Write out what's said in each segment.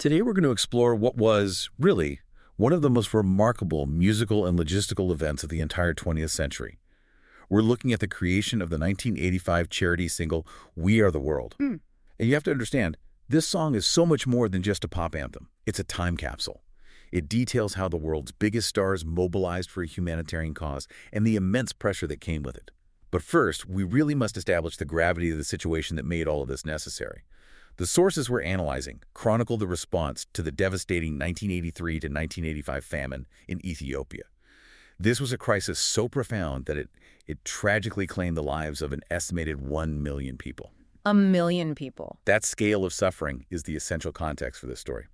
Today we're going to explore what was, really, one of the most remarkable musical and logistical events of the entire 20th century. We're looking at the creation of the 1985 charity single, We Are the World. And you have to understand, this song is so much more than just a pop anthem. It's a time capsule. It details how the world's biggest stars mobilized for a humanitarian cause and the immense pressure that came with it. But first, we really must establish the gravity of the situation that made all of this necessary. The sources we're analyzing chronicle the response to the devastating 1983 to 1985 famine in Ethiopia. This was a crisis so profound that it tragically claimed the lives of an estimated 1 million people. 1 million people. That scale of suffering is the essential context for this story.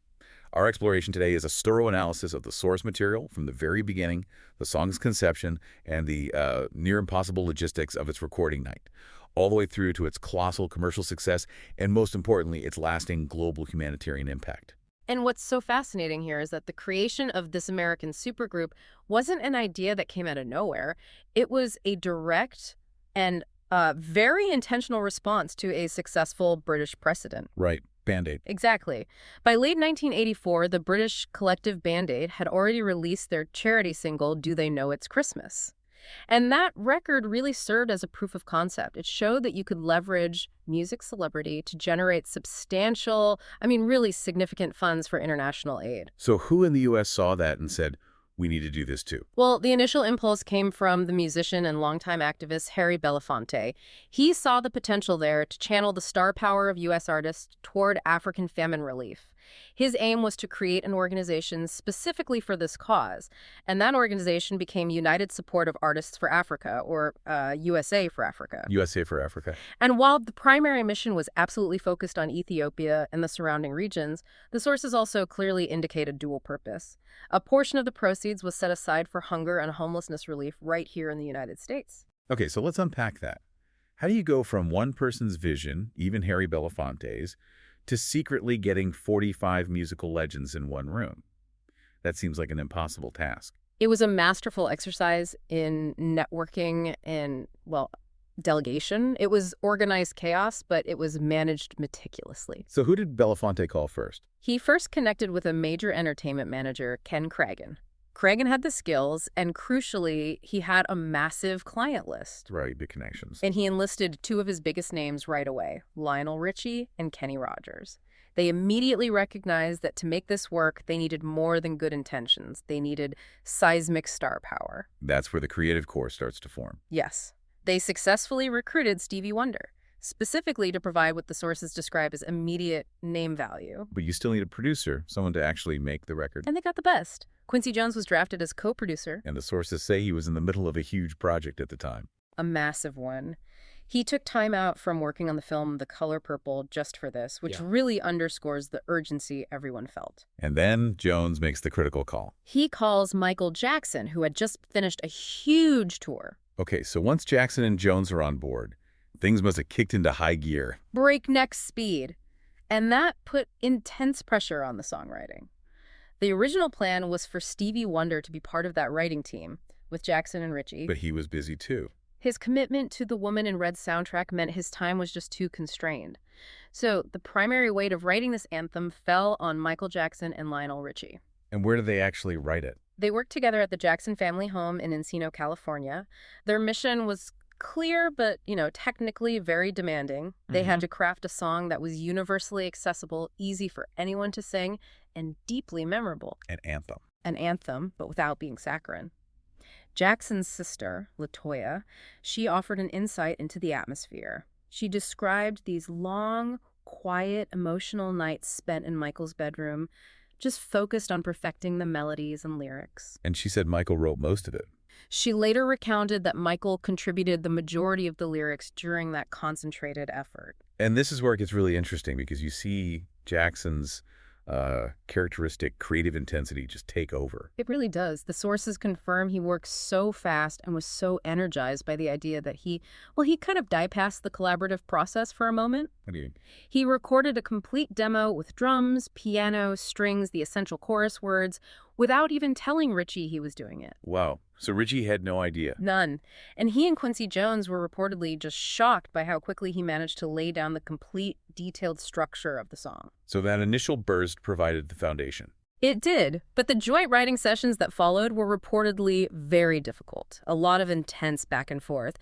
Our exploration today is a thorough analysis of the source material from the very beginning, the song's conception, and the near-impossible logistics of its recording night, all the way through to its colossal commercial success and, most importantly, its lasting global humanitarian impact. And what's so fascinating here is that the creation of this American supergroup wasn't an idea that came out of nowhere. It was a direct and very intentional response to a successful British precedent. Right. Band-Aid. Exactly. By late 1984, the British collective Band-Aid had already released their charity single, Do They Know It's Christmas? And that record really served as a proof of concept. It showed that you could leverage music celebrity to generate substantial, really significant funds for international aid. So who in the U.S. saw that and said, we need to do this too? Well, the initial impulse came from the musician and longtime activist Harry Belafonte. He saw the potential there to channel the star power of U.S. artists toward African famine relief. His aim was to create an organization specifically for this cause, and that organization became United Support of Artists for Africa, or USA for Africa. USA for Africa. And while the primary mission was absolutely focused on Ethiopia and the surrounding regions, the sources also clearly indicated dual purpose. A portion of the proceeds was set aside for hunger and homelessness relief right here in the United States. Okay, so let's unpack that. How do you go from one person's vision, even Harry Belafonte's, to secretly getting 45 musical legends in one room? That seems like an impossible task. It was a masterful exercise in networking and, delegation. It was organized chaos, but it was managed meticulously. So who did Belafonte call first? He first connected with a major entertainment manager, Ken Cragen. Cragen had the skills, and crucially, he had a massive client list. Right, big connections. And he enlisted two of his biggest names right away, Lionel Richie and Kenny Rogers. They immediately recognized that to make this work, they needed more than good intentions. They needed seismic star power. That's where the creative core starts to form. Yes. They successfully recruited Stevie Wonder, specifically to provide what the sources describe as immediate name value. But you still need a producer, someone to actually make the record. And they got the best. Quincy Jones was drafted as co-producer. And the sources say he was in the middle of a huge project at the time. A massive one. He took time out from working on the film The Color Purple just for this, which really underscores the urgency everyone felt. And then Jones makes the critical call. He calls Michael Jackson, who had just finished a huge tour. Okay, so once Jackson and Jones are on board, things must have kicked into high gear. Breakneck speed. And that put intense pressure on the songwriting. The original plan was for Stevie Wonder to be part of that writing team, with Jackson and Richie. But he was busy too. His commitment to the Woman in Red soundtrack meant his time was just too constrained. So the primary weight of writing this anthem fell on Michael Jackson and Lionel Richie. And where did they actually write it? They worked together at the Jackson family home in Encino, California. Their mission was clear, but, technically very demanding. They had to craft a song that was universally accessible, easy for anyone to sing, and deeply memorable. An anthem. An anthem, but without being saccharine. Jackson's sister, LaToya, she offered an insight into the atmosphere. She described these long, quiet, emotional nights spent in Michael's bedroom, just focused on perfecting the melodies and lyrics. And she said Michael wrote most of it. She later recounted that Michael contributed the majority of the lyrics during that concentrated effort. And this is where it gets really interesting because you see Jackson's characteristic creative intensity just take over. It really does. The sources confirm he worked so fast and was so energized by the idea that he kind of bypassed the collaborative process for a moment. What do you mean? He recorded a complete demo with drums, piano, strings, the essential chorus words, without even telling Richie he was doing it. Wow. So Ritchie had no idea. None. And he and Quincy Jones were reportedly just shocked by how quickly he managed to lay down the complete, detailed structure of the song. So that initial burst provided the foundation. It did, but the joint writing sessions that followed were reportedly very difficult. A lot of intense back and forth.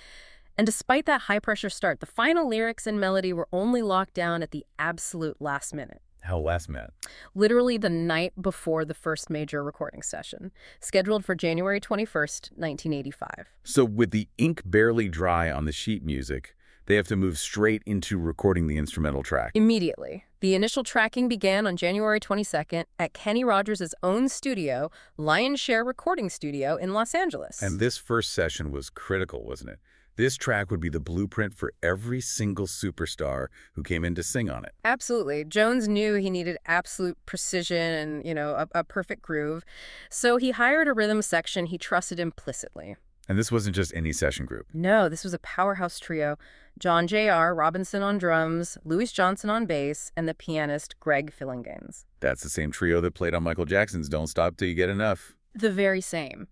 And despite that high-pressure start, the final lyrics and melody were only locked down at the absolute last minute. How last minute? Literally the night before the first major recording session, scheduled for January 21st, 1985. So with the ink barely dry on the sheet music, they have to move straight into recording the instrumental track. Immediately. The initial tracking began on January 22nd at Kenny Rogers' own studio, Lion's Share Recording Studio in Los Angeles. And this first session was critical, wasn't it? This track would be the blueprint for every single superstar who came in to sing on it. Absolutely. Jones knew he needed absolute precision and, a perfect groove. So he hired a rhythm section he trusted implicitly. And this wasn't just any session group. No, this was a powerhouse trio. John J.R. Robinson on drums, Louis Johnson on bass, and the pianist Greg Phillinganes. That's the same trio that played on Michael Jackson's Don't Stop Till You Get Enough. The very same.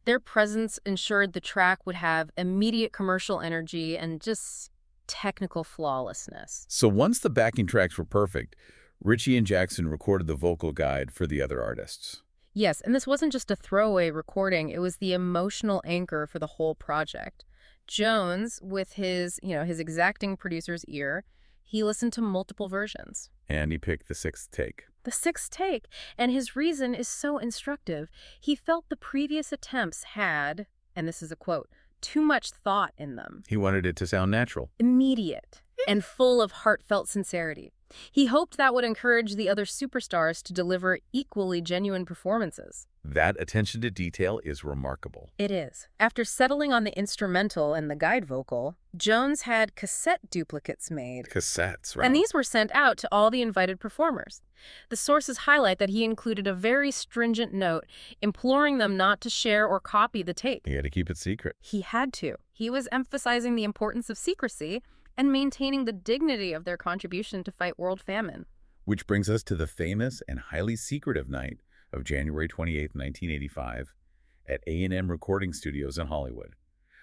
Their presence ensured the track would have immediate commercial energy and just technical flawlessness. So once the backing tracks were perfect, Ritchie and Jackson recorded the vocal guide for the other artists. Yes, and this wasn't just a throwaway recording. It was the emotional anchor for the whole project. Jones, with his exacting producer's ear, he listened to multiple versions. And he picked the sixth take. The sixth take, and his reason is so instructive. He felt the previous attempts had, and this is a quote, too much thought in them. He wanted it to sound natural. Immediate, and full of heartfelt sincerity. He hoped that would encourage the other superstars to deliver equally genuine performances. That attention to detail is remarkable. It is. After settling on the instrumental and the guide vocal, Jones had cassette duplicates made. Cassettes, right? And these were sent out to all the invited performers. The sources highlight that he included a very stringent note imploring them not to share or copy the tape. He had to keep it secret. He had to. He was emphasizing the importance of secrecy and maintaining the dignity of their contribution to fight world famine. Which brings us to the famous and highly secretive night of January 28, 1985, at A&M Recording Studios in Hollywood.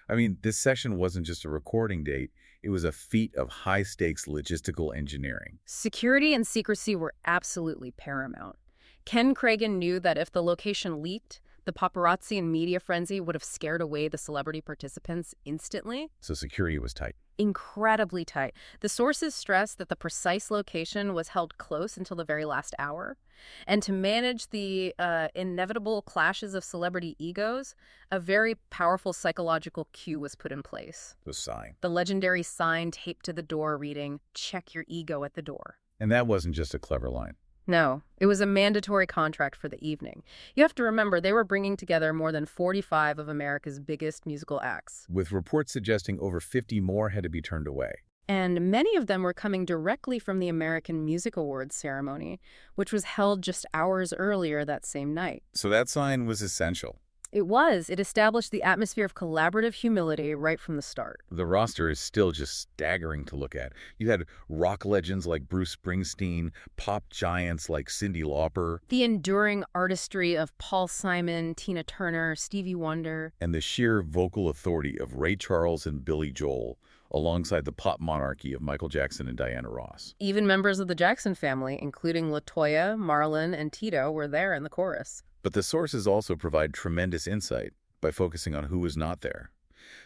I mean, this session wasn't just a recording date, it was a feat of high-stakes logistical engineering. Security and secrecy were absolutely paramount. Ken Cragen knew that if the location leaked, the paparazzi and media frenzy would have scared away the celebrity participants instantly. So security was tight. Incredibly tight. The sources stressed that the precise location was held close until the very last hour. And to manage the inevitable clashes of celebrity egos, a very powerful psychological cue was put in place. The sign. The legendary sign taped to the door reading, "Check your ego at the door." And that wasn't just a clever line. No, it was a mandatory contract for the evening. You have to remember, they were bringing together more than 45 of America's biggest musical acts. With reports suggesting over 50 more had to be turned away. And many of them were coming directly from the American Music Awards ceremony, which was held just hours earlier that same night. So that sign was essential. It was. It established the atmosphere of collaborative humility right from the start. The roster is still just staggering to look at. You had rock legends like Bruce Springsteen, pop giants like Cyndi Lauper, The enduring artistry of Paul Simon, Tina Turner, Stevie Wonder, and the sheer vocal authority of Ray Charles and Billy Joel, alongside the pop monarchy of Michael Jackson and Diana Ross. even members of the Jackson family, including LaToya, Marlon, and Tito, were there in the chorus. But the sources also provide tremendous insight by focusing on who was not there.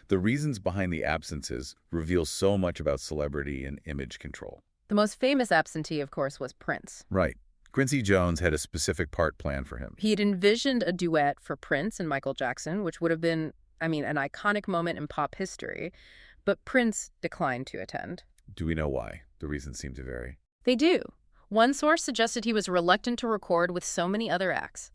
The reasons behind the absences reveal so much about celebrity and image control. The most famous absentee, of course, was Prince. Right. Quincy Jones had a specific part planned for him. He'd envisioned a duet for Prince and Michael Jackson, which would have been, an iconic moment in pop history, but Prince declined to attend. Do we know why? The reasons seem to vary. They do. One source suggested he was reluctant to record with so many other acts.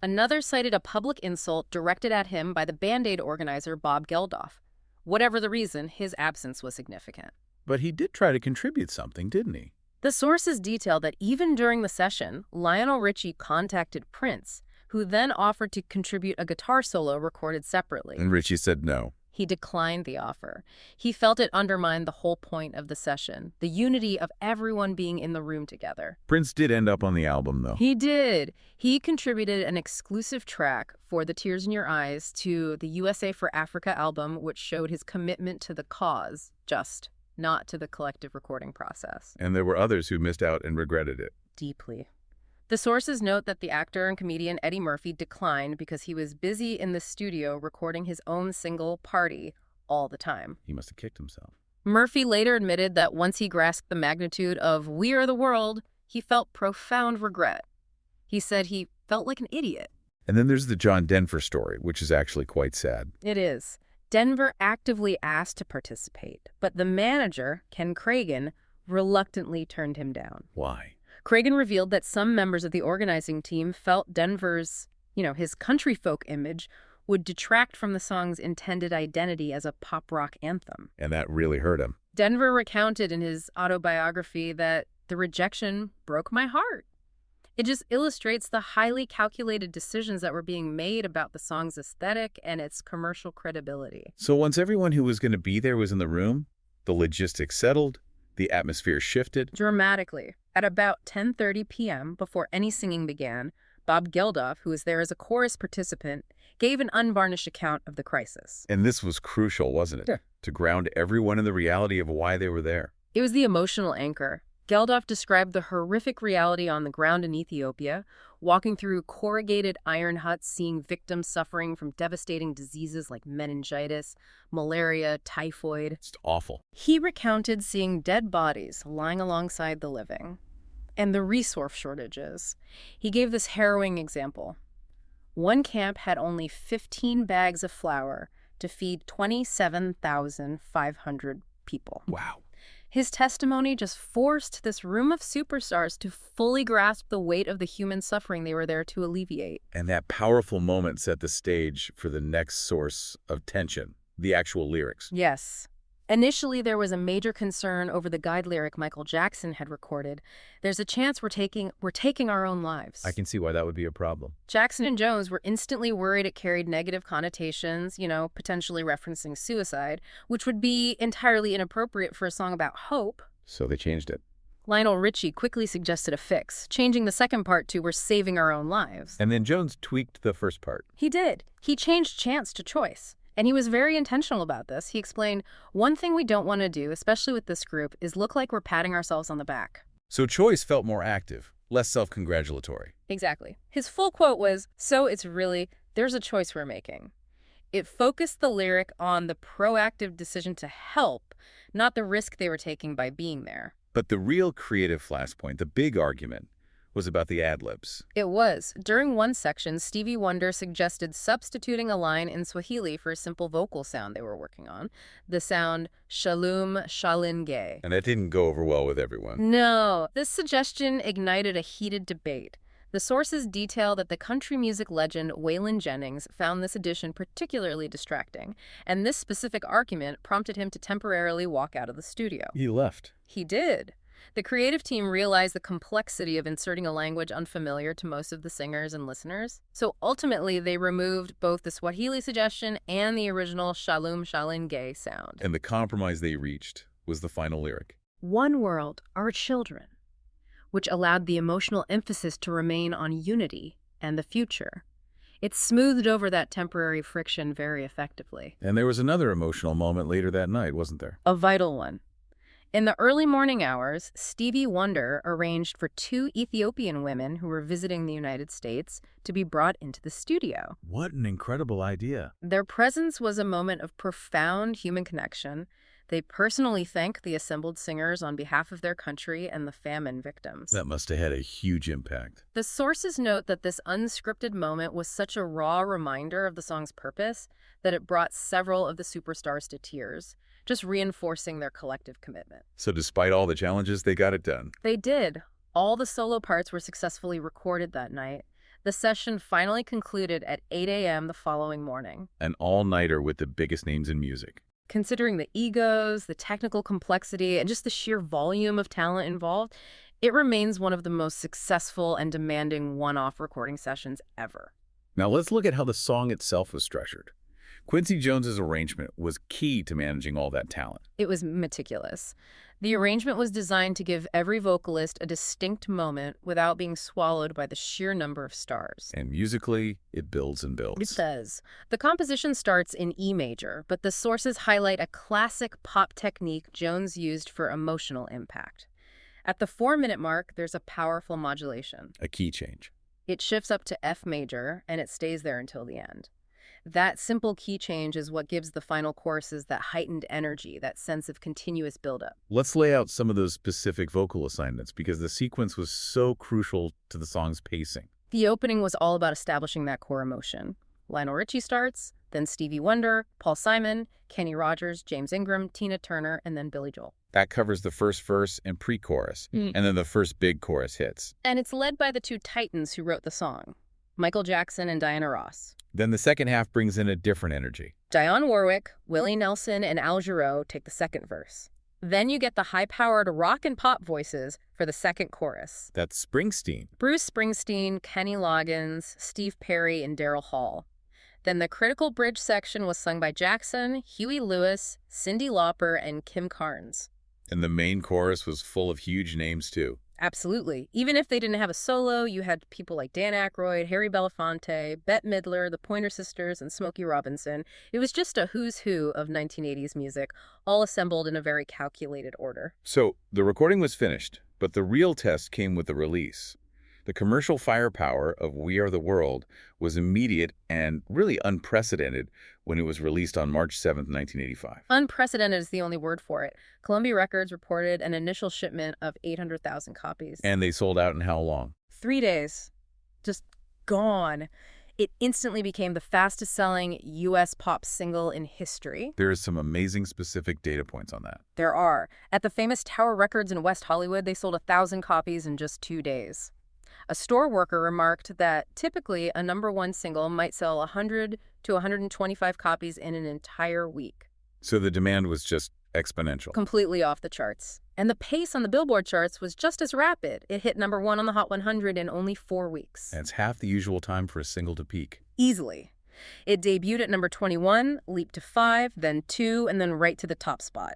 Another cited a public insult directed at him by the Band-Aid organizer Bob Geldof. Whatever the reason, his absence was significant. But he did try to contribute something, didn't he? The sources detail that even during the session, Lionel Richie contacted Prince, who then offered to contribute a guitar solo recorded separately. And Ritchie said no. He declined the offer. He felt it undermined the whole point of the session, the unity of everyone being in the room together. Prince did end up on the album, though. He did. He contributed an exclusive track for The Tears in Your Eyes to the USA for Africa album, which showed his commitment to the cause, just not to the collective recording process. And there were others who missed out and regretted it. Deeply. The sources note that the actor and comedian Eddie Murphy declined because he was busy in the studio recording his own single, Party, all the time. He must have kicked himself. Murphy later admitted that once he grasped the magnitude of We Are the World, he felt profound regret. He said he felt like an idiot. And then there's the John Denver story, which is actually quite sad. It is. Denver actively asked to participate, but the manager, Ken Cragen, reluctantly turned him down. Why? Cragen revealed that some members of the organizing team felt Denver's, his country folk image would detract from the song's intended identity as a pop rock anthem. And that really hurt him. Denver recounted in his autobiography that the rejection broke my heart. It just illustrates the highly calculated decisions that were being made about the song's aesthetic and its commercial credibility. So once everyone who was going to be there was in the room, the logistics settled, the atmosphere shifted. Dramatically. At about 10:30 p.m., before any singing began, Bob Geldof, who was there as a chorus participant, gave an unvarnished account of the crisis. And this was crucial, wasn't it? Sure. To ground everyone in the reality of why they were there. It was the emotional anchor. Geldof described the horrific reality on the ground in Ethiopia, walking through corrugated iron huts, seeing victims suffering from devastating diseases like meningitis, malaria, typhoid. It's awful. He recounted seeing dead bodies lying alongside the living and the resource shortages. He gave this harrowing example. One camp had only 15 bags of flour to feed 27,500 people. Wow. His testimony just forced this room of superstars to fully grasp the weight of the human suffering they were there to alleviate. And that powerful moment set the stage for the next source of tension, the actual lyrics. Yes. Initially, there was a major concern over the guide lyric Michael Jackson had recorded. There's a chance we're taking our own lives. I can see why that would be a problem. Jackson and Jones were instantly worried it carried negative connotations, potentially referencing suicide, which would be entirely inappropriate for a song about hope. So they changed it. Lionel Richie quickly suggested a fix, changing the second part to We're saving our own lives. And then Jones tweaked the first part. He did. He changed chance to choice. And he was very intentional about this. He explained, one thing we don't want to do, especially with this group, is look like we're patting ourselves on the back. So choice felt more active, less self-congratulatory. Exactly. His full quote was, so it's really, there's a choice we're making. It focused the lyric on the proactive decision to help, not the risk they were taking by being there. But the real creative flashpoint, the big argument, was about the ad-libs. It was. During one section, Stevie Wonder suggested substituting a line in Swahili for a simple vocal sound they were working on, the sound Shalom Shalinge. And that didn't go over well with everyone. No. This suggestion ignited a heated debate. The sources detail that the country music legend Waylon Jennings found this addition particularly distracting, and this specific argument prompted him to temporarily walk out of the studio. He left. He did. The creative team realized the complexity of inserting a language unfamiliar to most of the singers and listeners. So ultimately, they removed both the Swahili suggestion and the original Shalom Shalinge sound. And the compromise they reached was the final lyric. One world, our children, which allowed the emotional emphasis to remain on unity and the future. It smoothed over that temporary friction very effectively. And there was another emotional moment later that night, wasn't there? A vital one. In the early morning hours, Stevie Wonder arranged for 2 Ethiopian women who were visiting the United States to be brought into the studio. What an incredible idea. Their presence was a moment of profound human connection. They personally thanked the assembled singers on behalf of their country and the famine victims. That must have had a huge impact. The sources note that this unscripted moment was such a raw reminder of the song's purpose that it brought several of the superstars to tears, just reinforcing their collective commitment. So despite all the challenges, they got it done. They did. All the solo parts were successfully recorded that night. The session finally concluded at 8 a.m. the following morning. An all-nighter with the biggest names in music. Considering the egos, the technical complexity, and just the sheer volume of talent involved, it remains one of the most successful and demanding one-off recording sessions ever. Now let's look at how the song itself was structured. Quincy Jones's arrangement was key to managing all that talent. It was meticulous. The arrangement was designed to give every vocalist a distinct moment without being swallowed by the sheer number of stars. And musically, it builds and builds. It does. The composition starts in E major, but the sources highlight a classic pop technique Jones used for emotional impact. At the 4-minute mark, there's a powerful modulation. A key change. It shifts up to F major, and it stays there until the end. That simple key change is what gives the final choruses that heightened energy, that sense of continuous buildup. Let's lay out some of those specific vocal assignments because the sequence was so crucial to the song's pacing. The opening was all about establishing that core emotion. Lionel Richie starts, then Stevie Wonder, Paul Simon, Kenny Rogers, James Ingram, Tina Turner, and then Billy Joel. That covers the first verse and pre-chorus, and then the first big chorus hits. And it's led by the two titans who wrote the song, Michael Jackson and Diana Ross. Then the second half brings in a different energy. Dionne Warwick, Willie Nelson, and Al Jarreau take the second verse. Then you get the high-powered rock and pop voices for the second chorus. That's Springsteen. Bruce Springsteen, Kenny Loggins, Steve Perry, and Daryl Hall. Then the critical bridge section was sung by Jackson, Huey Lewis, Cyndi Lauper, and Kim Carnes. And the main chorus was full of huge names, too. Absolutely. Even if they didn't have a solo, you had people like Dan Aykroyd, Harry Belafonte, Bette Midler, the Pointer Sisters, and Smokey Robinson. It was just a who's who of 1980s music, all assembled in a very calculated order. So the recording was finished, but the real test came with the release. The commercial firepower of We Are the World was immediate and really unprecedented when it was released on March 7th, 1985. Unprecedented is the only word for it. Columbia Records reported an initial shipment of 800,000 copies. And they sold out in how long? 3 days. Just gone. It instantly became the fastest-selling U.S. pop single in history. There is some amazing specific data points on that. There are. At the famous Tower Records in West Hollywood, they sold 1,000 copies in just 2 days. A store worker remarked that typically a #1 single might sell 100 to 125 copies in an entire week. So the demand was just exponential. Completely off the charts. And the pace on the Billboard charts was just as rapid. It hit #1 on the Hot 100 in only 4 weeks. That's half the usual time for a single to peak. Easily. It debuted at number 21, leaped to 5, then 2, and then right to the top spot.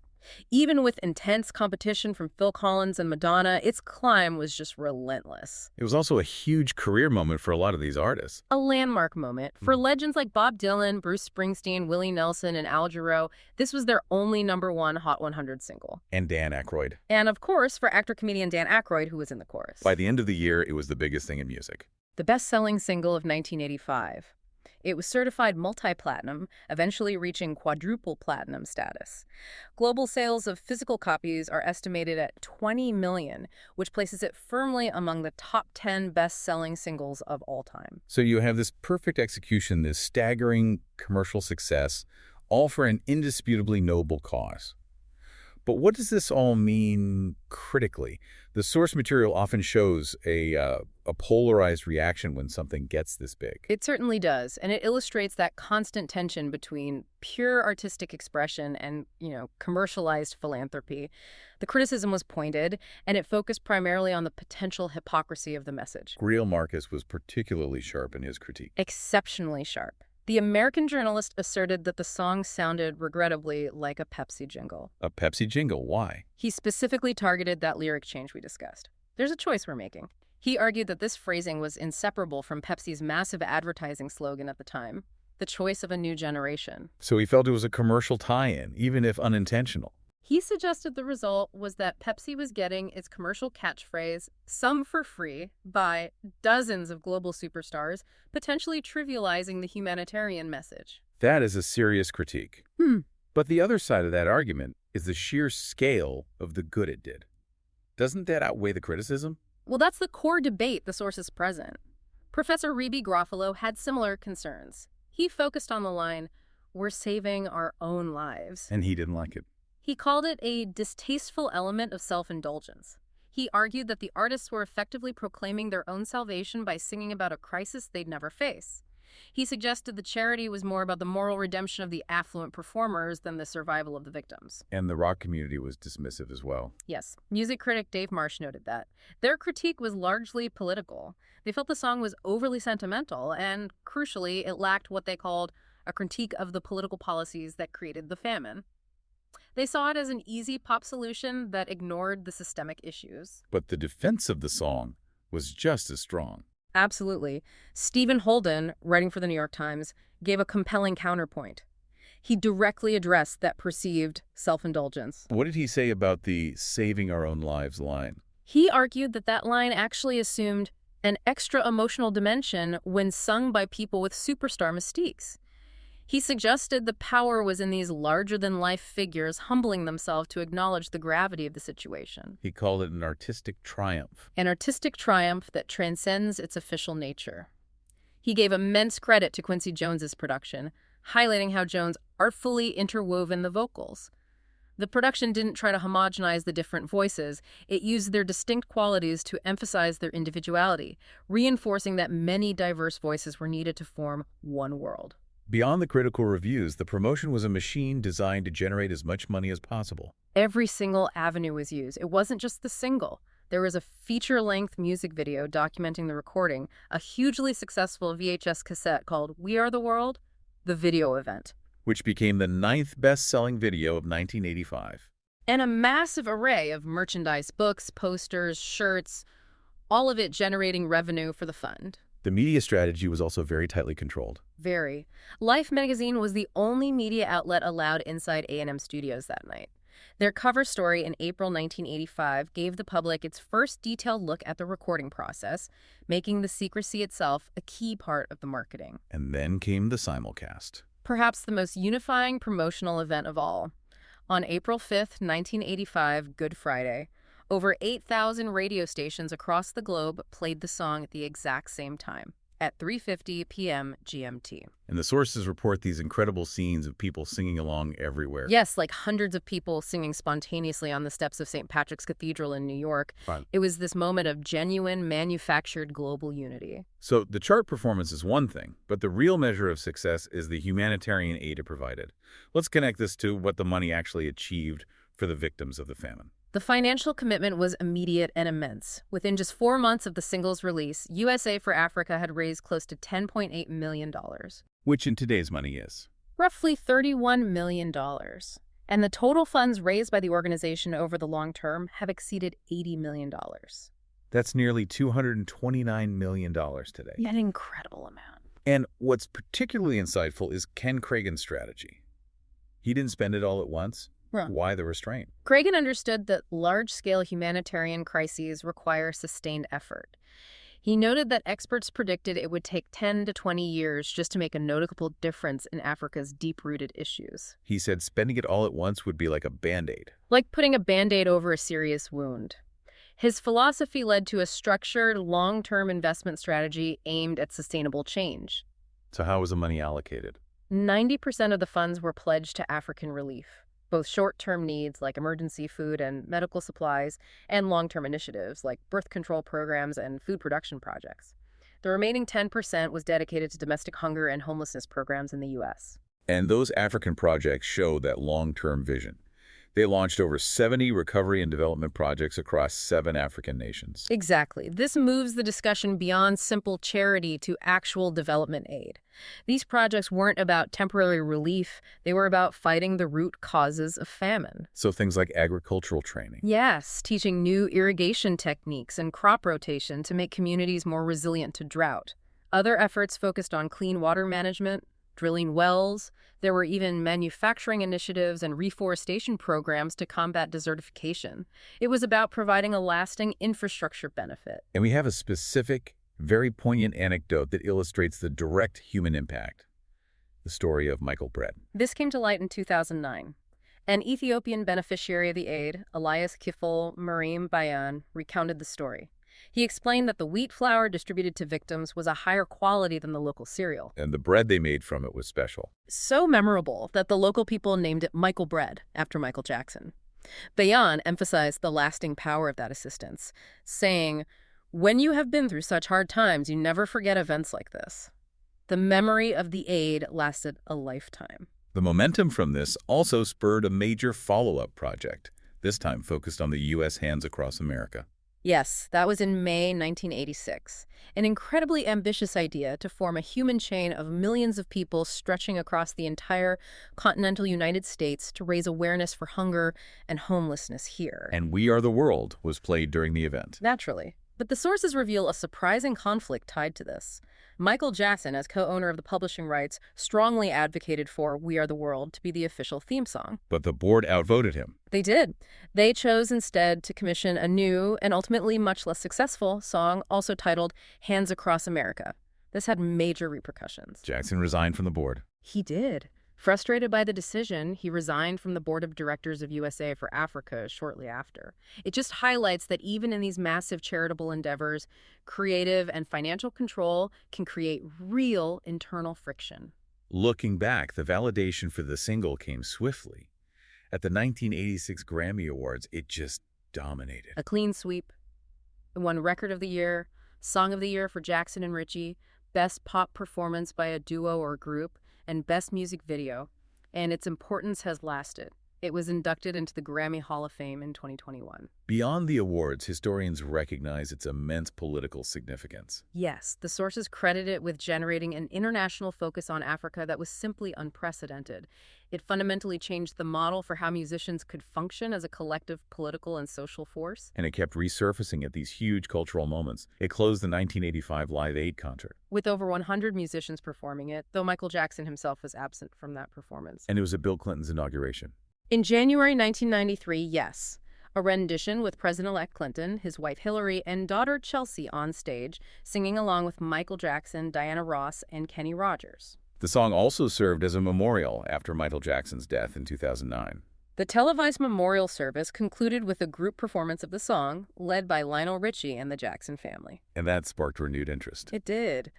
Even with intense competition from Phil Collins and Madonna, its climb was just relentless. It was also a huge career moment for a lot of these artists. A landmark moment. For legends like Bob Dylan, Bruce Springsteen, Willie Nelson, and Al Jarreau, this was their only #1 Hot 100 single. And Dan Aykroyd. And of course, for actor-comedian Dan Aykroyd, who was in the chorus. By the end of the year, it was the biggest thing in music. The best-selling single of 1985. It was certified multi-platinum, eventually reaching quadruple platinum status. Global sales of physical copies are estimated at 20 million, which places it firmly among the top 10 best-selling singles of all time. So you have this perfect execution, this staggering commercial success, all for an indisputably noble cause. But what does this all mean critically? The source material often shows a polarized reaction when something gets this big. It certainly does, and it illustrates that constant tension between pure artistic expression and, commercialized philanthropy. The criticism was pointed, and it focused primarily on the potential hypocrisy of the message. Greil Marcus was particularly sharp in his critique. Exceptionally sharp. The American journalist asserted that the song sounded, regrettably, like a Pepsi jingle. A Pepsi jingle? Why? He specifically targeted that lyric change we discussed. There's a choice we're making. He argued that this phrasing was inseparable from Pepsi's massive advertising slogan at the time, the choice of a new generation. So he felt it was a commercial tie-in, even if unintentional. He suggested the result was that Pepsi was getting its commercial catchphrase, some for free, by dozens of global superstars, potentially trivializing the humanitarian message. That is a serious critique. But the other side of that argument is the sheer scale of the good it did. Doesn't that outweigh the criticism? Well, that's the core debate the sources present. Professor Reby Garofalo had similar concerns. He focused on the line, "We're saving our own lives." And he didn't like it. He called it a distasteful element of self-indulgence. He argued that the artists were effectively proclaiming their own salvation by singing about a crisis they'd never face. He suggested the charity was more about the moral redemption of the affluent performers than the survival of the victims. And the rock community was dismissive as well. Yes. Music critic Dave Marsh noted that. Their critique was largely political. They felt the song was overly sentimental and, crucially, it lacked what they called a critique of the political policies that created the famine. They saw it as an easy pop solution that ignored the systemic issues. But the defense of the song was just as strong. Absolutely. Stephen Holden, writing for the New York Times, gave a compelling counterpoint. He directly addressed that perceived self-indulgence. What did he say about the saving our own lives line? He argued that that line actually assumed an extra emotional dimension when sung by people with superstar mystiques. He suggested the power was in these larger-than-life figures humbling themselves to acknowledge the gravity of the situation. He called it an artistic triumph. An artistic triumph that transcends its official nature. He gave immense credit to Quincy Jones's production, highlighting how Jones artfully interwoven the vocals. The production didn't try to homogenize the different voices. It used their distinct qualities to emphasize their individuality, reinforcing that many diverse voices were needed to form one world. Beyond the critical reviews, the promotion was a machine designed to generate as much money as possible. Every single avenue was used. It wasn't just the single. There was a feature-length music video documenting the recording, a hugely successful VHS cassette called We Are the World, the video event, which became the 9th best-selling video of 1985. And a massive array of merchandise, books, posters, shirts, all of it generating revenue for the fund. The media strategy was also very tightly controlled. Very. Life magazine was the only media outlet allowed inside A&M Studios that night. Their cover story in April 1985 gave the public its first detailed look at the recording process, making the secrecy itself a key part of the marketing. And then came the simulcast. Perhaps the most unifying promotional event of all. On April 5th, 1985, Good Friday, over 8,000 radio stations across the globe played the song at the exact same time, at 3:50 p.m. GMT. And the sources report these incredible scenes of people singing along everywhere. Yes, like hundreds of people singing spontaneously on the steps of St. Patrick's Cathedral in New York. Fun. It was this moment of genuine, manufactured global unity. So the chart performance is one thing, but the real measure of success is the humanitarian aid it provided. Let's connect this to what the money actually achieved for the victims of the famine. The financial commitment was immediate and immense. Within just 4 months of the single's release, USA for Africa had raised close to $10.8 million. Which in today's money is? Roughly $31 million. And the total funds raised by the organization over the long term have exceeded $80 million. That's nearly $229 million today. An incredible amount. And what's particularly insightful is Ken Cragen's strategy. He didn't spend it all at once. Why the restraint? Cragen understood that large-scale humanitarian crises require sustained effort. He noted that experts predicted it would take 10 to 20 years just to make a noticeable difference in Africa's deep-rooted issues. He said spending it all at once would be like a Band-Aid. Like putting a Band-Aid over a serious wound. His philosophy led to a structured, long-term investment strategy aimed at sustainable change. So how was the money allocated? 90% of the funds were pledged to African relief. Both short-term needs like emergency food and medical supplies, and long-term initiatives like birth control programs and food production projects. The remaining 10% was dedicated to domestic hunger and homelessness programs in the U.S. And those African projects show that long-term vision. They launched over 70 recovery and development projects across 7 African nations. Exactly. This moves the discussion beyond simple charity to actual development aid. These projects weren't about temporary relief. They were about fighting the root causes of famine. So things like agricultural training. Yes, teaching new irrigation techniques and crop rotation to make communities more resilient to drought. Other efforts focused on clean water management, drilling wells. There were even manufacturing initiatives and reforestation programs to combat desertification. It was about providing a lasting infrastructure benefit. And we have a specific, very poignant anecdote that illustrates the direct human impact. The story of Michael Brett. This came to light in 2009. An Ethiopian beneficiary of the aid, Elias Kifel Marim Bayan, recounted the story. He explained that the wheat flour distributed to victims was a higher quality than the local cereal. And the bread they made from it was special. So memorable that the local people named it Michael Bread after Michael Jackson. Bayan emphasized the lasting power of that assistance, saying, "When you have been through such hard times, you never forget events like this." The memory of the aid lasted a lifetime. The momentum from this also spurred a major follow-up project, this time focused on the U.S. hands across America. Yes, that was in May 1986. An incredibly ambitious idea to form a human chain of millions of people stretching across the entire continental United States to raise awareness for hunger and homelessness here. And We Are the World was played during the event. Naturally. But the sources reveal a surprising conflict tied to this. Michael Jackson, as co-owner of the publishing rights, strongly advocated for We Are the World to be the official theme song. But the board outvoted him. They did. They chose instead to commission a new and ultimately much less successful song, also titled Hands Across America. This had major repercussions. Jackson resigned from the board. He did. Frustrated by the decision, he resigned from the board of directors of USA for Africa shortly after. It just highlights that even in these massive charitable endeavors, creative and financial control can create real internal friction. Looking back, the validation for the single came swiftly. At the 1986 Grammy Awards, it just dominated. A clean sweep. It won Record of the Year, Song of the Year for Jackson and Richie, Best Pop Performance by a Duo or Group, and Best Music Video, and its importance has lasted. It was inducted into the Grammy Hall of Fame in 2021. Beyond the awards, historians recognize its immense political significance. Yes, the sources credit it with generating an international focus on Africa that was simply unprecedented. It fundamentally changed the model for how musicians could function as a collective political and social force. And it kept resurfacing at these huge cultural moments. It closed the 1985 Live Aid concert. With over 100 musicians performing it, though Michael Jackson himself was absent from that performance. And it was at Bill Clinton's inauguration. In January 1993, yes, a rendition with President-elect Clinton, his wife Hillary, and daughter Chelsea on stage, singing along with Michael Jackson, Diana Ross, and Kenny Rogers. The song also served as a memorial after Michael Jackson's death in 2009. The televised memorial service concluded with a group performance of the song, led by Lionel Richie and the Jackson family. And that sparked renewed interest. It did.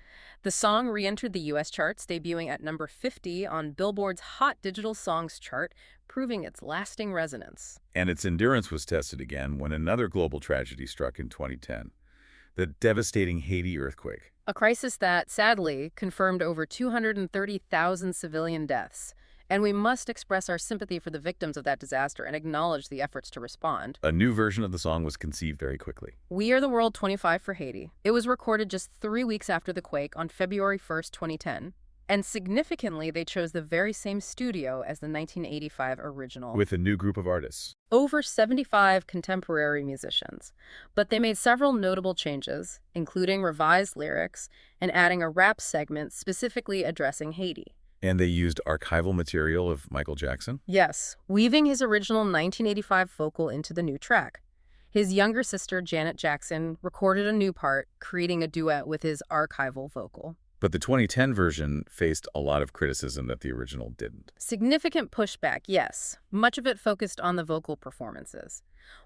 The song re-entered the U.S. charts, debuting at number 50 on Billboard's Hot Digital Songs chart, proving its lasting resonance. And its endurance was tested again when another global tragedy struck in 2010, the devastating Haiti earthquake. A crisis that, sadly, confirmed over 230,000 civilian deaths. And we must express our sympathy for the victims of that disaster and acknowledge the efforts to respond. A new version of the song was conceived very quickly. We Are the World 25 for Haiti. It was recorded just 3 weeks after the quake on February 1st, 2010. And significantly, they chose the very same studio as the 1985 original. With a new group of artists. Over 75 contemporary musicians. But they made several notable changes, including revised lyrics and adding a rap segment specifically addressing Haiti. And they used archival material of Michael Jackson? Yes, weaving his original 1985 vocal into the new track. His younger sister, Janet Jackson, recorded a new part, creating a duet with his archival vocal. But the 2010 version faced a lot of criticism that the original didn't. Significant pushback, yes. Much of it focused on the vocal performances.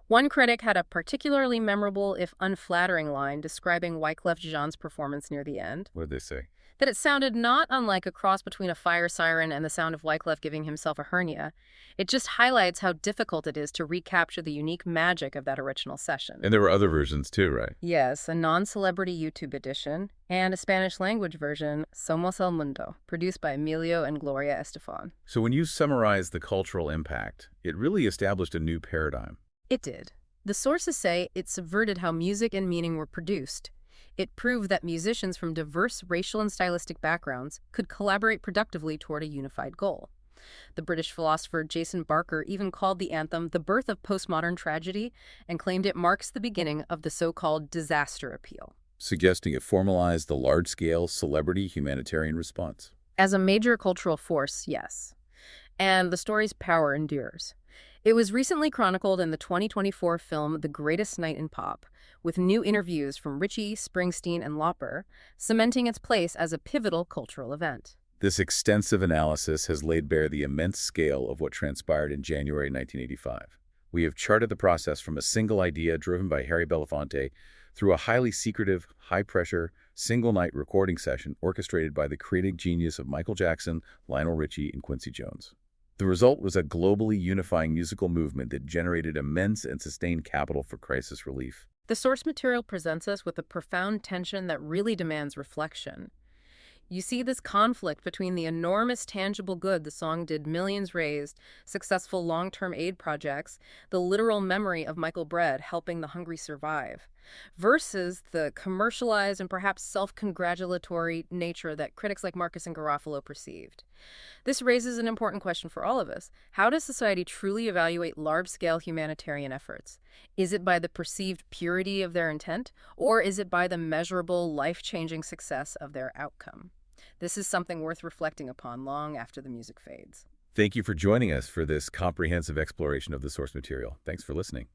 One critic had a particularly memorable, if unflattering, line describing Wyclef Jean's performance near the end. What did they say? That it sounded not unlike a cross between a fire siren and the sound of Wyclef giving himself a hernia. It just highlights how difficult it is to recapture the unique magic of that original session. And there were other versions too, right? Yes, a non-celebrity YouTube edition and a Spanish-language version, Somos el Mundo, produced by Emilio and Gloria Estefan. So when you summarize the cultural impact, it really established a new paradigm. It did. The sources say it subverted how music and meaning were produced. It proved that musicians from diverse racial and stylistic backgrounds could collaborate productively toward a unified goal. The British philosopher Jason Barker even called the anthem the birth of postmodern tragedy and claimed it marks the beginning of the so-called disaster appeal. Suggesting it formalized the large-scale celebrity humanitarian response. As a major cultural force, yes. And the story's power endures. It was recently chronicled in the 2024 film The Greatest Night in Pop, with new interviews from Richie, Springsteen, and Lauper, cementing its place as a pivotal cultural event. This extensive analysis has laid bare the immense scale of what transpired in January 1985. We have charted the process from a single idea driven by Harry Belafonte through a highly secretive, high-pressure, single-night recording session orchestrated by the creative genius of Michael Jackson, Lionel Richie, and Quincy Jones. The result was a globally unifying musical movement that generated immense and sustained capital for crisis relief. The source material presents us with a profound tension that really demands reflection. You see this conflict between the enormous tangible good the song did, millions raised, successful long-term aid projects, the literal memory of Michael Bread helping the hungry survive, versus the commercialized and perhaps self-congratulatory nature that critics like Marcus and Garofalo perceived. This raises an important question for all of us. How does society truly evaluate large-scale humanitarian efforts? Is it by the perceived purity of their intent, or is it by the measurable, life-changing success of their outcome? This is something worth reflecting upon long after the music fades. Thank you for joining us for this comprehensive exploration of the source material. Thanks for listening.